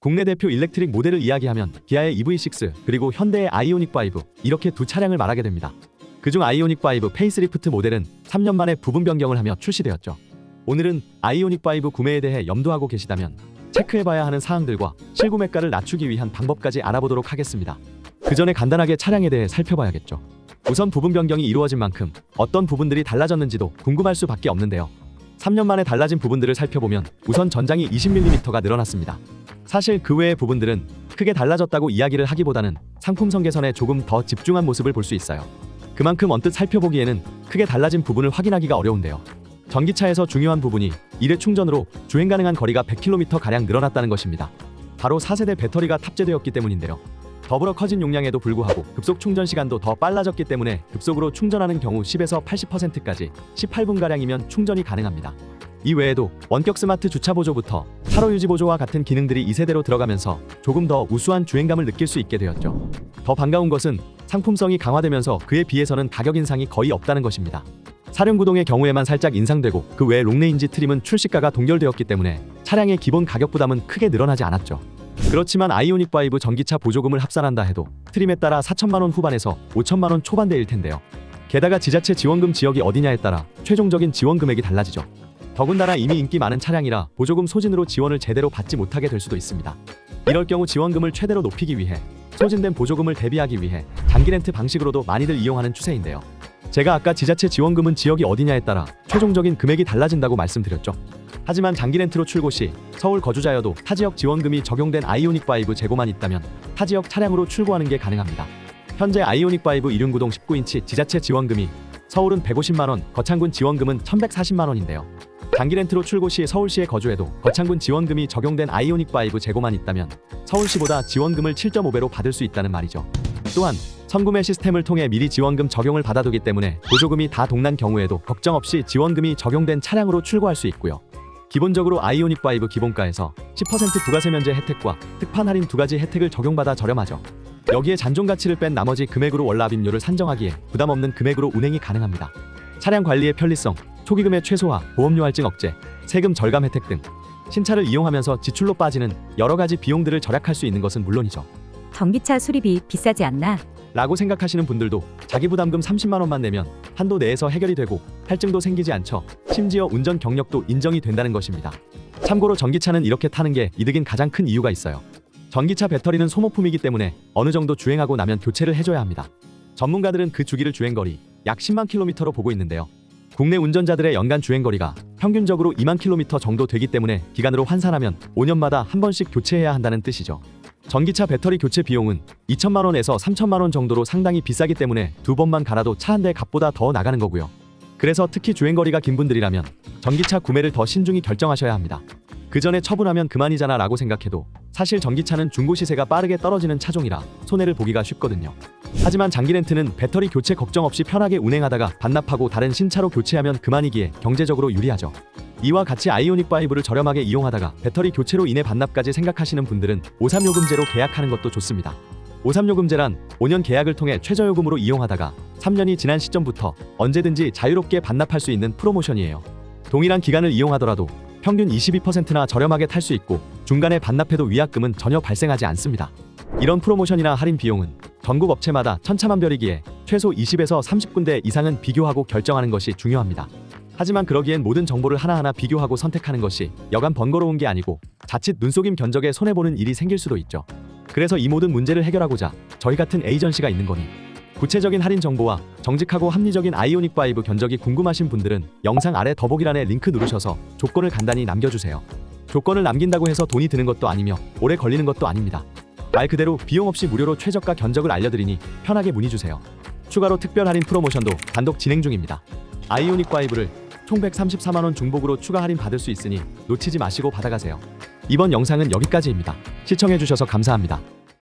국내 대표 일렉트릭 모델을 이야기하면 기아의 EV6 그리고 현대의 아이오닉5 이렇게 두 차량을 말하게 됩니다. 그중 아이오닉5 페이스리프트 모델은 3년 만에 부분 변경을 하며 출시되었죠. 오늘은 아이오닉5 구매에 대해 염두하고 계시다면 체크해봐야 하는 사항들과 실구매가를 낮추기 위한 방법까지 알아보도록 하겠습니다. 그 전에 간단하게 차량에 대해 살펴봐야겠죠. 우선 부분 변경이 이루어진 만큼 어떤 부분들이 달라졌는지도 궁금할 수밖에 없는데요. 3년 만에 달라진 부분들을 살펴보면 우선 전장이 20mm가 늘어났습니다. 사실 그 외의 부분들은 크게 달라졌다고 이야기를 하기보다는 상품성 개선에 조금 더 집중한 모습을 볼 수 있어요. 그만큼 언뜻 살펴보기에는 크게 달라진 부분을 확인하기가 어려운데요. 전기차에서 중요한 부분이 1회 충전으로 주행 가능한 거리가 100km가량 늘어났다는 것입니다. 바로 4세대 배터리가 탑재되었기 때문인데요. 더불어 커진 용량에도 불구하고 급속 충전 시간도 더 빨라졌기 때문에 급속으로 충전하는 경우 10에서 80%까지 18분가량이면 충전이 가능합니다. 이 외에도 원격 스마트 주차 보조부터 차로 유지 보조와 같은 기능들이 2세대로 들어가면서 조금 더 우수한 주행감을 느낄 수 있게 되었죠. 더 반가운 것은 상품성이 강화되면서 그에 비해서는 가격 인상이 거의 없다는 것입니다. 사륜구동의 경우에만 살짝 인상되고 그 외 롱레인지 트림은 출시가가 동결되었기 때문에 차량의 기본 가격 부담은 크게 늘어나지 않았죠. 그렇지만 아이오닉5 전기차 보조금을 합산한다 해도 트림에 따라 4천만원 후반에서 5천만원 초반대일 텐데요. 게다가 지자체 지원금 지역이 어디냐에 따라 최종적인 지원 금액이 달라지죠. 더군다나 이미 인기 많은 차량이라 보조금 소진으로 지원을 제대로 받지 못하게 될 수도 있습니다. 이럴 경우 지원금을 최대로 높이기 위해 소진된 보조금을 대비하기 위해 장기 렌트 방식으로도 많이들 이용하는 추세인데요. 제가 아까 지자체 지원금은 지역이 어디냐에 따라 최종적인 금액이 달라진다고 말씀드렸죠. 하지만 장기 렌트로 출고 시 서울 거주자여도 타지역 지원금이 적용된 아이오닉5 재고만 있다면 타지역 차량으로 출고하는 게 가능합니다. 현재 아이오닉5 이륜구동 19인치 지자체 지원금이 서울은 150만원, 거창군 지원금은 1140만원인데요. 장기 렌트로 출고 시 서울시에 거주해도 거창군 지원금이 적용된 아이오닉5 재고만 있다면 서울시보다 지원금을 7.5배로 받을 수 있다는 말이죠. 또한 선구매 시스템을 통해 미리 지원금 적용을 받아두기 때문에 보조금이 다 동난 경우에도 걱정 없이 지원금이 적용된 차량으로 출고할 수 있고요. 기본적으로 아이오닉5 기본가에서 10% 부가세 면제 혜택과 특판 할인 두 가지 혜택을 적용받아 저렴하죠. 여기에 잔존 가치를 뺀 나머지 금액으로 월납임료를 산정하기에 부담 없는 금액으로 운행이 가능합니다. 차량 관리의 편리성, 초기금의 최소화, 보험료 할증 억제, 세금 절감 혜택 등 신차를 이용하면서 지출로 빠지는 여러 가지 비용들을 절약할 수 있는 것은 물론이죠. 전기차 수리비 비싸지 않나? 라고 생각하시는 분들도 자기 부담금 30만원만 내면 한도 내에서 해결이 되고 할증도 생기지 않죠. 심지어 운전 경력도 인정이 된다는 것입니다. 참고로 전기차는 이렇게 타는 게 이득인 가장 큰 이유가 있어요. 전기차 배터리는 소모품이기 때문에 어느 정도 주행하고 나면 교체를 해줘야 합니다. 전문가들은 그 주기를 주행거리 약 10만 킬로미터로 보고 있는데요. 국내 운전자들의 연간 주행거리가 평균적으로 2만 킬로미터 정도 되기 때문에 기간으로 환산하면 5년마다 한 번씩 교체해야 한다는 뜻이죠. 전기차 배터리 교체 비용은 2천만원에서 3천만원 정도로 상당히 비싸기 때문에 두 번만 갈아도 차 한 대 값보다 더 나가는 거고요. 그래서 특히 주행거리가 긴 분들이라면 전기차 구매를 더 신중히 결정하셔야 합니다. 그 전에 처분하면 그만이잖아 라고 생각해도 사실 전기차는 중고 시세가 빠르게 떨어지는 차종이라 손해를 보기가 쉽거든요. 하지만 장기 렌트는 배터리 교체 걱정 없이 편하게 운행하다가 반납하고 다른 신차로 교체하면 그만이기에 경제적으로 유리하죠. 이와 같이 아이오닉5를 저렴하게 이용하다가 배터리 교체로 인해 반납까지 생각하시는 분들은 53요금제로 계약하는 것도 좋습니다. 53요금제란 5년 계약을 통해 최저요금으로 이용하다가 3년이 지난 시점부터 언제든지 자유롭게 반납할 수 있는 프로모션이에요. 동일한 기간을 이용하더라도 평균 22%나 저렴하게 탈 수 있고 중간에 반납해도 위약금은 전혀 발생하지 않습니다. 이런 프로모션이나 할인 비용은 전국 업체마다 천차만별이기에 최소 20에서 30군데 이상은 비교하고 결정하는 것이 중요합니다. 하지만 그러기엔 모든 정보를 하나하나 비교하고 선택하는 것이 여간 번거로운 게 아니고 자칫 눈속임 견적에 손해보는 일이 생길 수도 있죠. 그래서 이 모든 문제를 해결하고자 저희 같은 에이전시가 있는 거니 구체적인 할인 정보와 정직하고 합리적인 아이오닉5 견적이 궁금하신 분들은 영상 아래 더보기란에 링크 누르셔서 조건을 간단히 남겨주세요. 조건을 남긴다고 해서 돈이 드는 것도 아니며 오래 걸리는 것도 아닙니다. 말 그대로 비용 없이 무료로 최저가 견적을 알려드리니 편하게 문의주세요. 추가로 특별 할인 프로모션도 단독 진행 중입니다. 아이오닉5를 총 134만원 중복으로 추가 할인 받을 수 있으니 놓치지 마시고 받아가세요. 이번 영상은 여기까지입니다. 시청해주셔서 감사합니다.